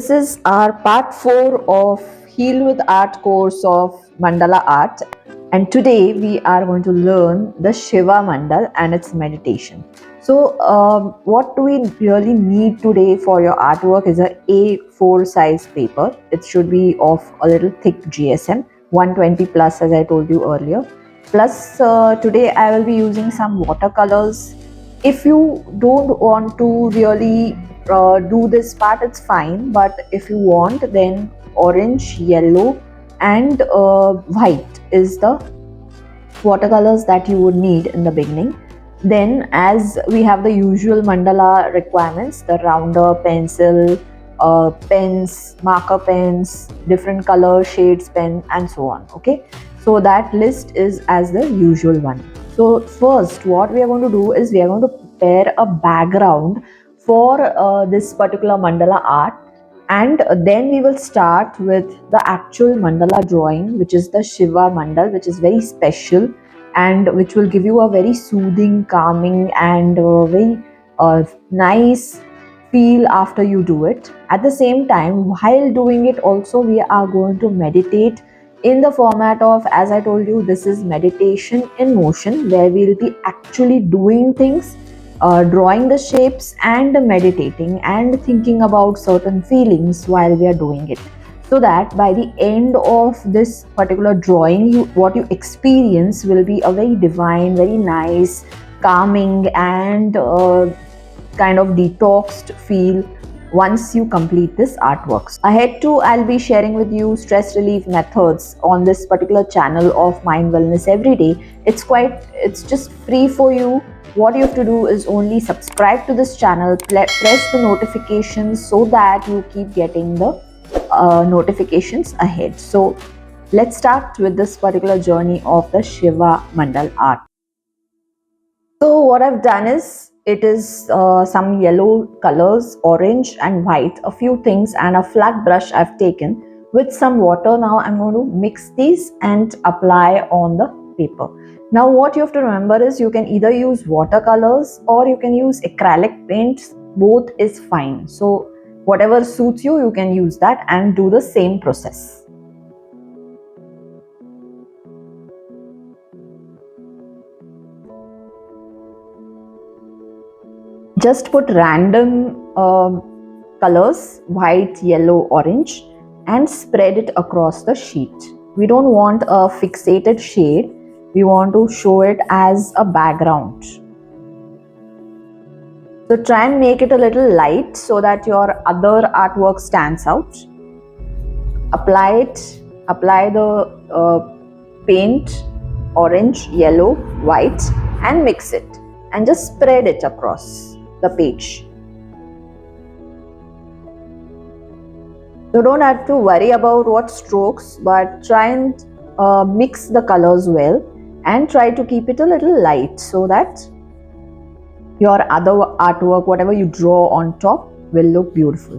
This is our part 4 of Heal with Art course of Mandala Art, and today we are going to learn the Shiva Mandal and its meditation. So, what do we really need today for your artwork is a A4 size paper. It should be of a little thick GSM, 120 plus, as I told you earlier. Plus, today I will be using some watercolors. If you don't want to really do this part, it's fine, but if you want, then orange, yellow and white is the watercolors that you would need in the beginning. Then, as we have the usual mandala requirements, the rounder, pencil, pens, marker pens, different color shades pen and so on. Okay, so that list is as the usual one. So first what we are going to do is we are going to prepare a background for this particular mandala art, and then we will start with the actual mandala drawing, which is the Shiva Mandal, which is very special and which will give you a very soothing, calming and very nice feel after you do it. At the same time, while doing it also, we are going to meditate in the format of, as I told you, this is meditation in motion, where we'll be actually doing things, drawing the shapes and meditating and thinking about certain feelings while we are doing it, so that by the end of this particular drawing, what you experience will be a very divine, very nice, calming and kind of detoxed feel once you complete this artwork. Ahead too, I'll be sharing with you stress relief methods on this particular channel of Mind Wellness Every Day. It's just free for you. What you have to do is only subscribe to this channel, press the notifications so that you keep getting the notifications ahead. So let's start with this particular journey of the Shiva Mandal art. So what I've done is, it is some yellow colors, orange and white, a few things and a flat brush I've taken with some water. Now I'm going to mix these and apply on the paper. Now what you have to remember is, you can either use watercolors or you can use acrylic paints. Both is fine. So whatever suits you, you can use that and do the same process. Just put random colors, white, yellow, orange, and spread it across the sheet. We don't want a fixated shade. We want to show it as a background. So try and make it a little light so that your other artwork stands out. Apply the paint, orange, yellow, white, and mix it and just spread it across the page. You don't have to worry about what strokes, but try and mix the colors well and try to keep it a little light so that your other artwork, whatever you draw on top, will look beautiful.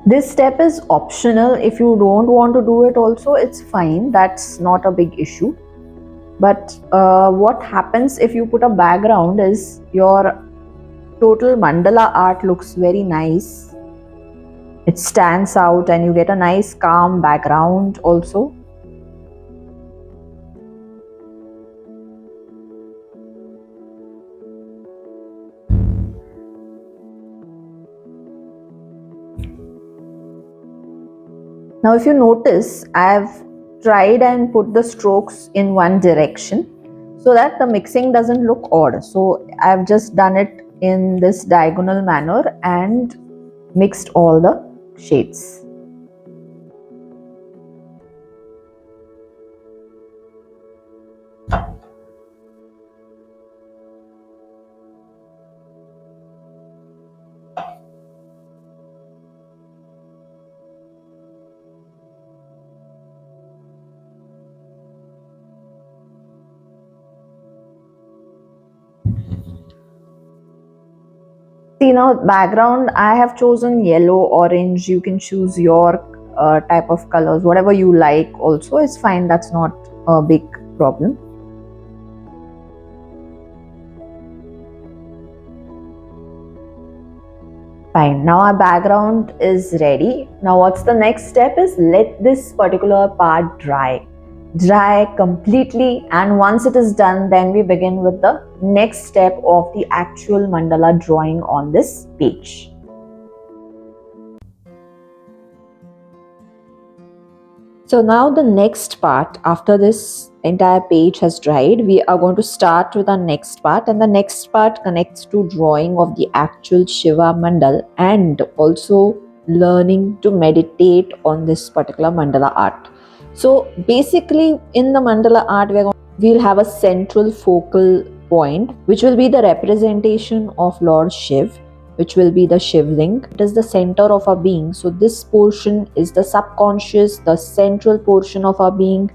This step is optional. If you don't want to do it also, it's fine. That's not a big issue. But what happens if you put a background is, your total mandala art looks very nice. It stands out and you get a nice calm background also. Now if you notice, I have tried and put the strokes in one direction so that the mixing doesn't look odd. So I have just done it in this diagonal manner and mixed all the shades. See, now background I have chosen yellow, orange. You can choose your type of colors, whatever you like also is fine. That's not a big problem. Fine. Now our background is ready. Now what's the next step is let this particular part dry completely, and once it is done, then we begin with the next step of the actual mandala drawing on this page. So now the next part, after this entire page has dried, we are going to start with our next part, and the next part connects to drawing of the actual Shiva Mandal and also learning to meditate on this particular mandala art. So basically in the mandala art, we'll have a central focal point which will be the representation of Lord Shiv, which will be the Shivling. It is the center of our being. So this portion is the subconscious, the central portion of our being,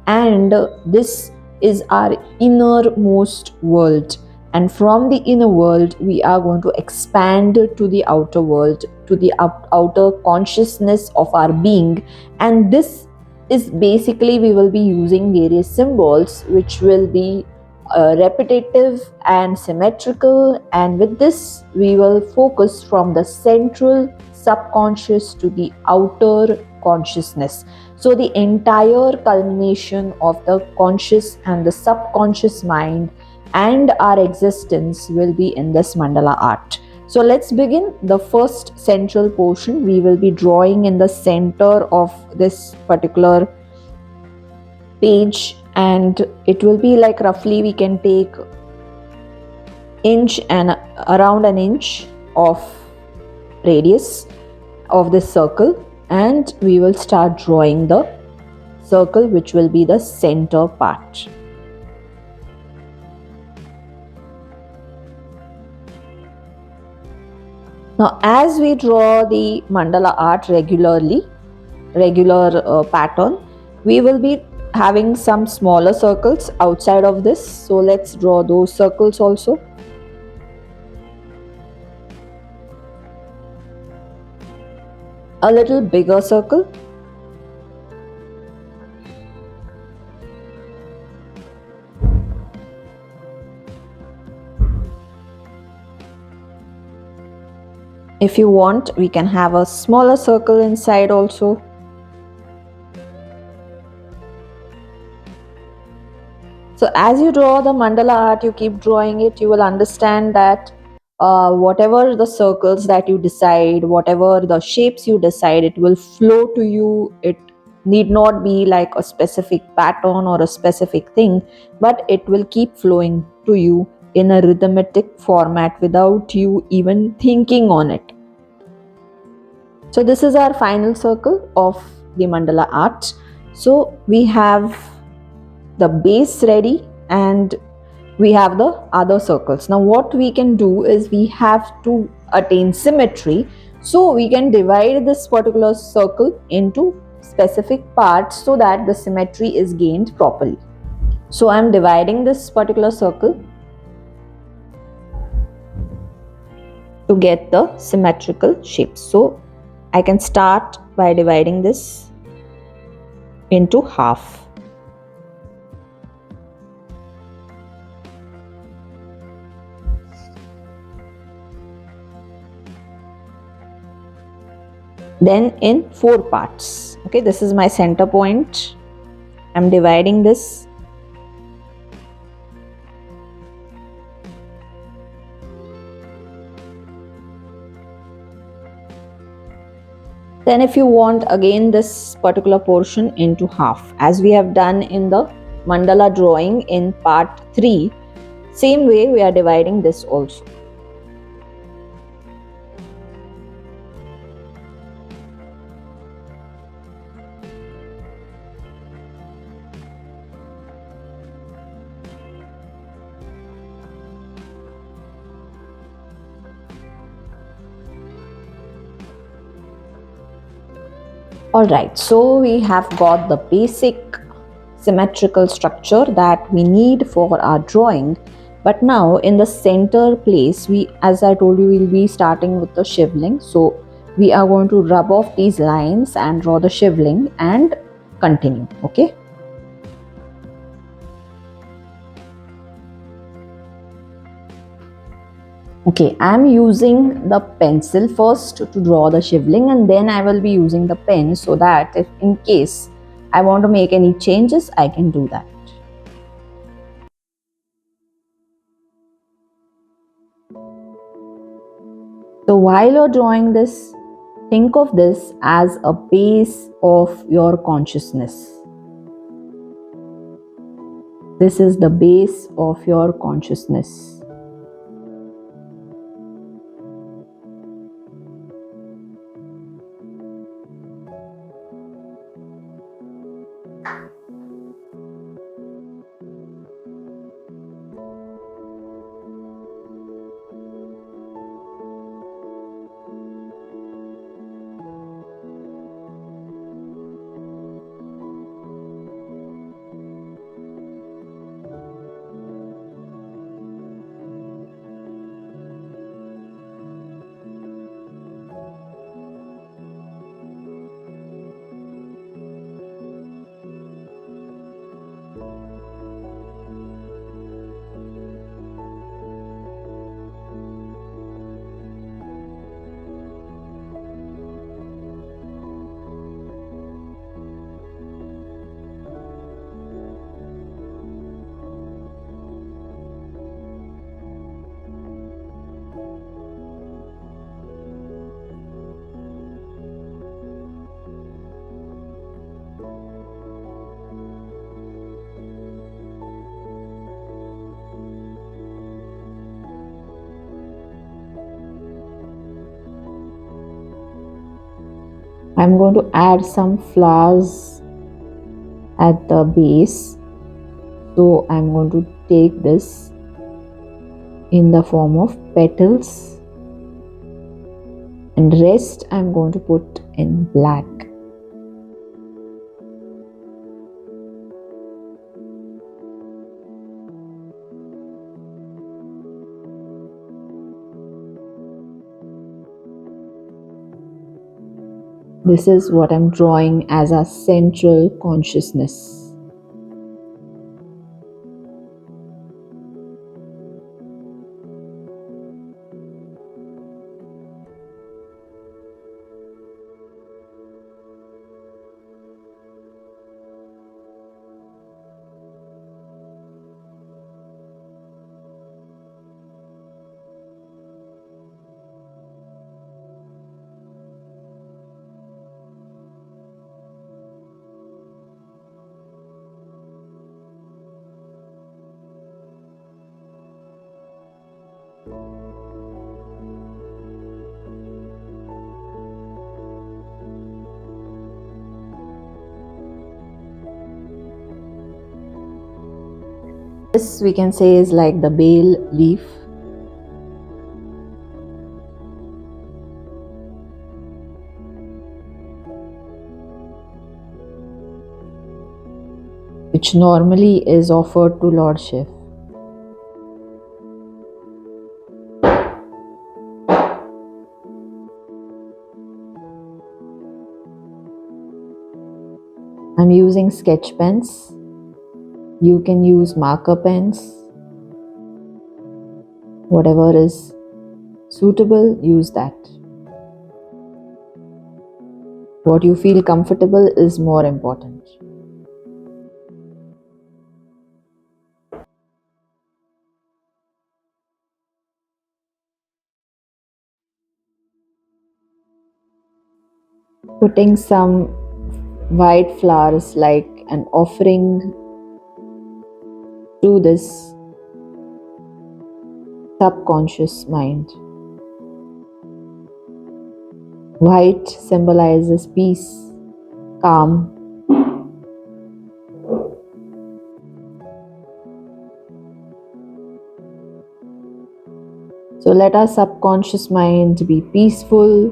and this is our innermost world. And from the inner world, we are going to expand to the outer world, to the outer consciousness of our being. And this is basically, we will be using various symbols which will be repetitive and symmetrical, and with this we will focus from the central subconscious to the outer consciousness. So the entire culmination of the conscious and the subconscious mind and our existence will be in this mandala art. So let's begin. The first central portion we will be drawing in the center of this particular page, and it will be like roughly we can take inch and around an inch of radius of this circle, and we will start drawing the circle which will be the center part. Now as we draw the mandala art regular pattern, we will be having some smaller circles outside of this. So let's draw those circles also. A little bigger circle. If you want, we can have a smaller circle inside also. So as you draw the mandala art, you keep drawing it, you will understand that whatever the circles that you decide, whatever the shapes you decide, it will flow to you. It need not be like a specific pattern or a specific thing, but it will keep flowing to you in a rhythmic format without you even thinking on it. So this is our final circle of the mandala art. So we have the base ready and we have the other circles. Now what we can do is we have to attain symmetry, so we can divide this particular circle into specific parts so that the symmetry is gained properly. So I am dividing this particular circle to get the symmetrical shape. So I can start by dividing this into half. Then in 4 parts. Okay, this is my center point. I'm dividing this. Then if you want, again this particular portion into half, as we have done in the mandala drawing in part 3. Same way we are dividing this also. Alright, so we have got the basic symmetrical structure that we need for our drawing. But now in the center place, as I told you, we'll be starting with the Shivling. So We are going to rub off these lines and draw the shivling and continue. Okay. Okay, I am using the pencil first to draw the shivling, and then I will be using the pen so that if in case I want to make any changes, I can do that. So while you're drawing this, think of this as a base of your consciousness. This is the base of your consciousness. I'm going to add some flowers at the base. So I'm going to take this in the form of petals, and rest I'm going to put in black. This is what I'm drawing as a central consciousness. This we can say is like the bay leaf. Which normally is offered to Lord Shiva. I'm using sketch pens. You can use marker pens. Whatever is suitable, use that. What you feel comfortable is more important. Putting some white flowers like an offering to this subconscious mind. White symbolizes peace, calm. So let our subconscious mind be peaceful,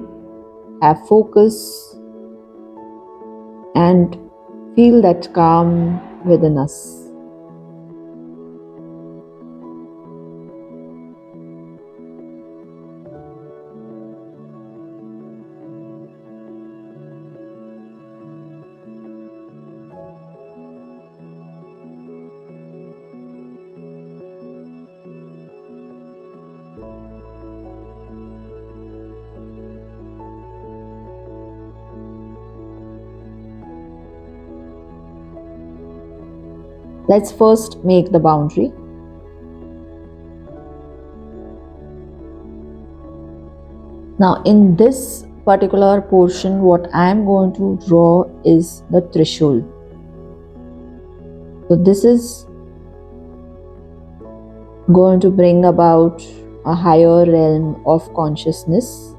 have focus, and feel that calm within us. Let's first make the boundary. Now, in this particular portion, what I am going to draw is the threshold. So, this is going to bring about a higher realm of consciousness.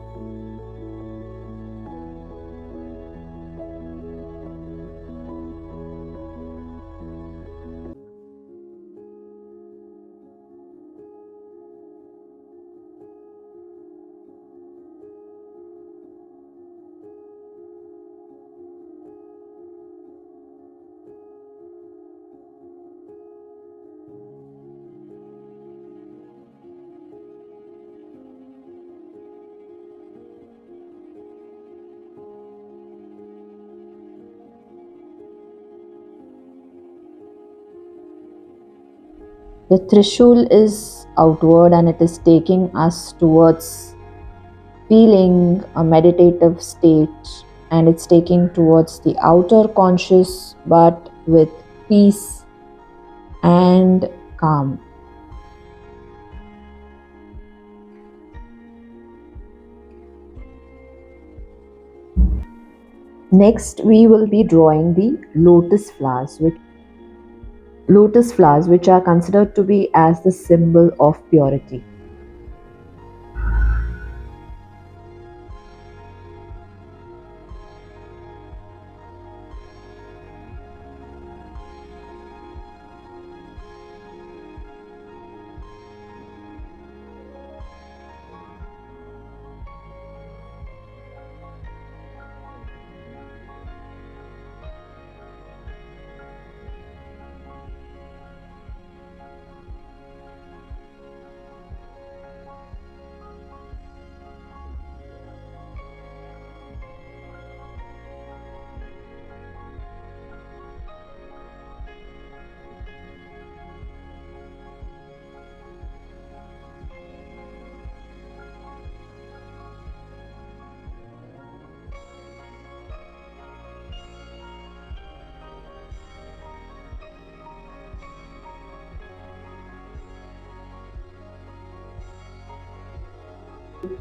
The threshold is outward and it is taking us towards feeling a meditative state, and it's taking towards the outer conscious but with peace and calm. Next, we will be drawing the lotus flowers which are considered to be as the symbol of purity.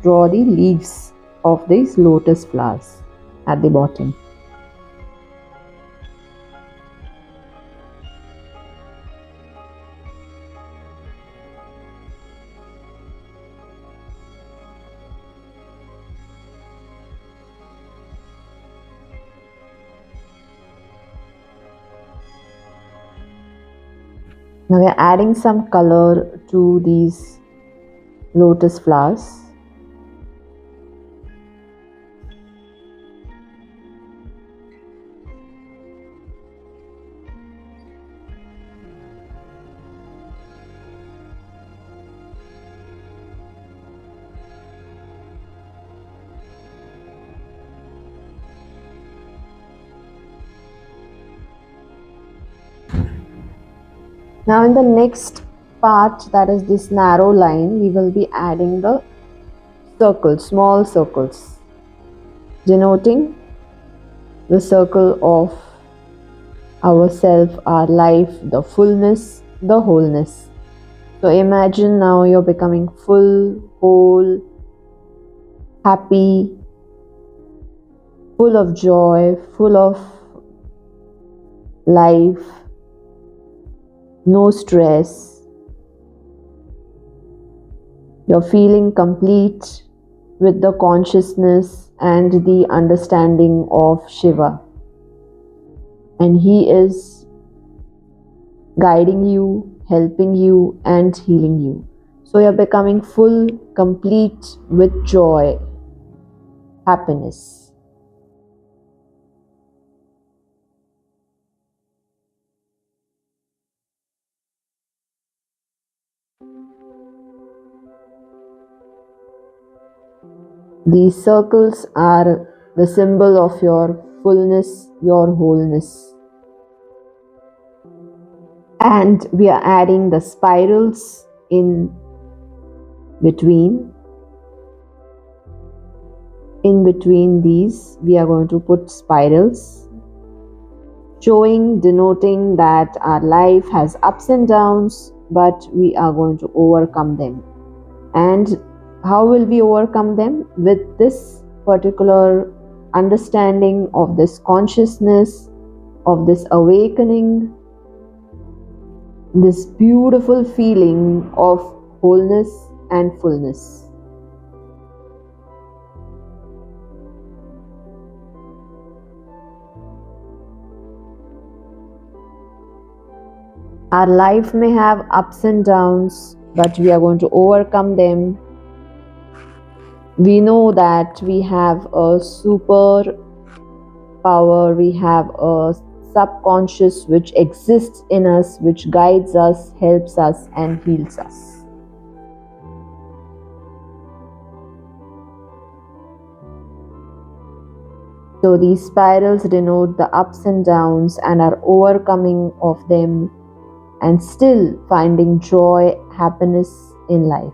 Draw the leaves of these lotus flowers at the bottom. Now we are adding some color to these lotus flowers. Now in the next part, that is this narrow line, we will be adding the circles, small circles, denoting the circle of ourself, our life, the fullness, the wholeness. So imagine now you're becoming full, whole, happy, full of joy, full of life, no stress. You're feeling complete with the consciousness and the understanding of Shiva. And he is guiding you, helping you, and healing you. So you're becoming full, complete with joy, happiness. These circles are the symbol of your fullness, your wholeness. And we are adding the spirals in between. In between these, we are going to put spirals. showing, denoting that our life has ups and downs, but we are going to overcome them. And how will we overcome them? With this particular understanding of this consciousness, of this awakening, this beautiful feeling of wholeness and fullness. Our life may have ups and downs, but we are going to overcome them. We know that we have a super power, we have a subconscious which exists in us, which guides us, helps us, and heals us. So these spirals denote the ups and downs and our overcoming of them and still finding joy, happiness in life.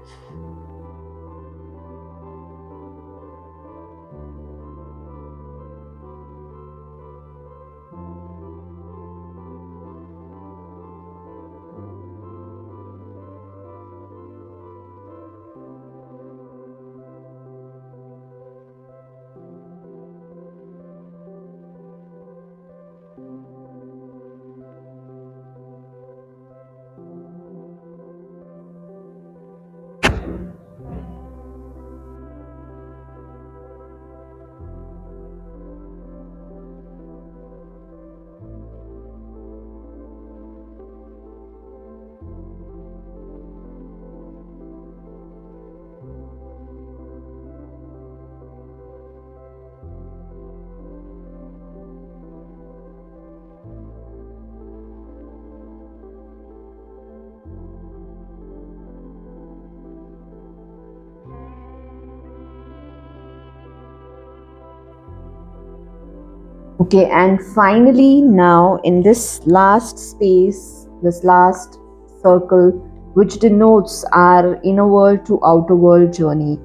Okay, and finally, now in this last space, this last circle, which denotes our inner world to outer world journey,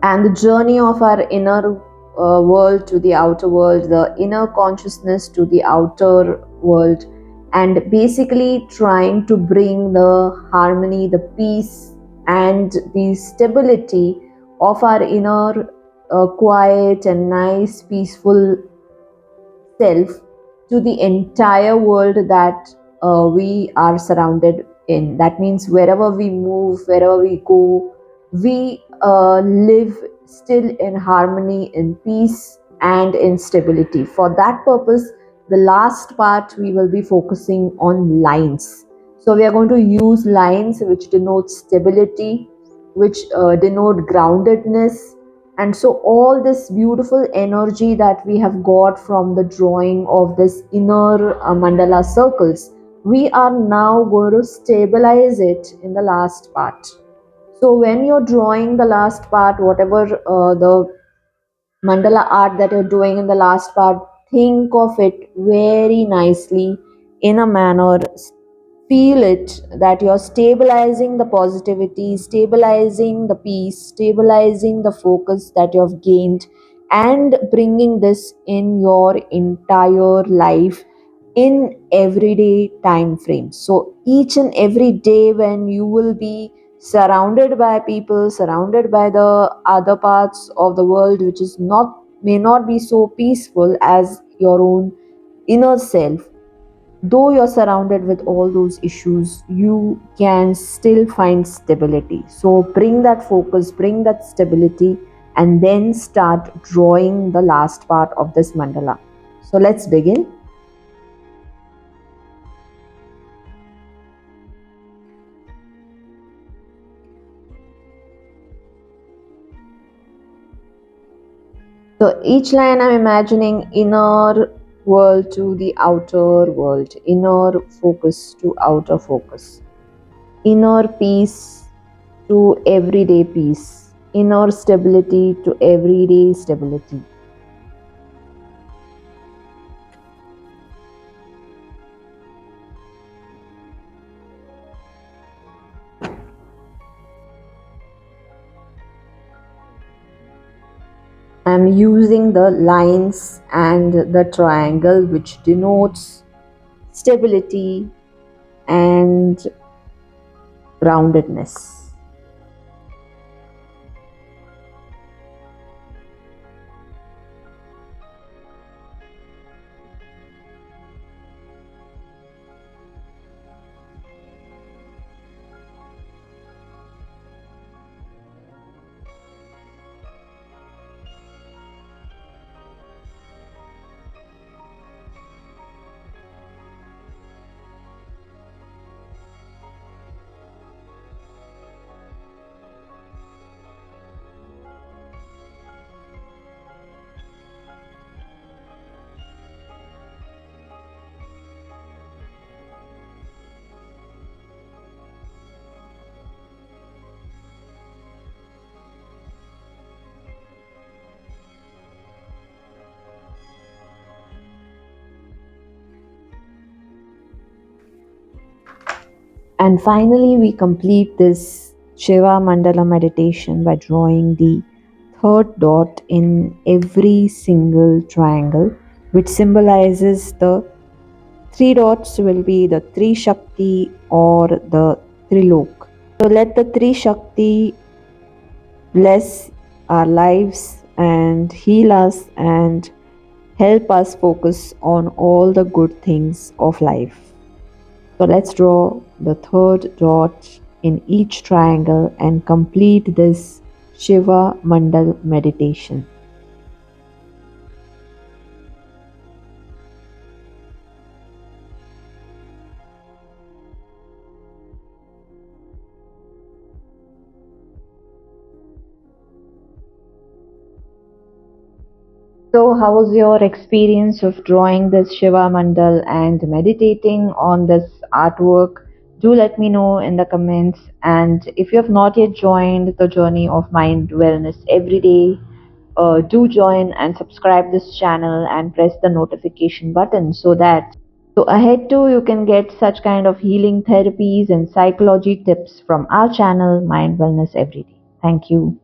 and the journey of our inner world to the outer world, the inner consciousness to the outer world, and basically trying to bring the harmony, the peace, and the stability of our inner quiet and nice, peaceful self to the entire world that we are surrounded in. That means wherever we move, wherever we go, we live still in harmony, in peace, and in stability. For that purpose, the last part we will be focusing on lines. So we are going to use lines which denote stability, which denote groundedness, and so all this beautiful energy that we have got from the drawing of this inner mandala circles, we are now going to stabilize it in the last part. So when you're drawing the last part, whatever the mandala art that you're doing in the last part, think of it very nicely in a manner. Feel it that you're stabilizing the positivity, stabilizing the peace, stabilizing the focus that you've gained, and bringing this in your entire life in everyday time frames. So each and every day when you will be surrounded by people, surrounded by the other parts of the world which is not may not be so peaceful as your own inner self, though you're surrounded with all those issues, you can still find stability. So bring that focus, bring that stability, and then start drawing the last part of this mandala. So let's begin. So each line I'm imagining inner world to the outer world, inner focus to outer focus, inner peace to everyday peace, inner stability to everyday stability. I'm using the lines and the triangle which denotes stability and groundedness. And finally, we complete this Shiva Mandala meditation by drawing the third dot in every single triangle, which symbolizes the three dots will be the Tri Shakti or the Trilok. So let the Tri Shakti bless our lives and heal us and help us focus on all the good things of life. So let's draw the third dot in each triangle and complete this Shiva Mandal meditation. So, how was your experience of drawing this Shiva Mandal and meditating on this artwork? Do let me know in the comments. And if you have not yet joined the journey of mind wellness every day, do join and subscribe this channel and press the notification button so ahead too you can get such kind of healing therapies and psychology tips from our channel Mind Wellness Every Day. Thank you.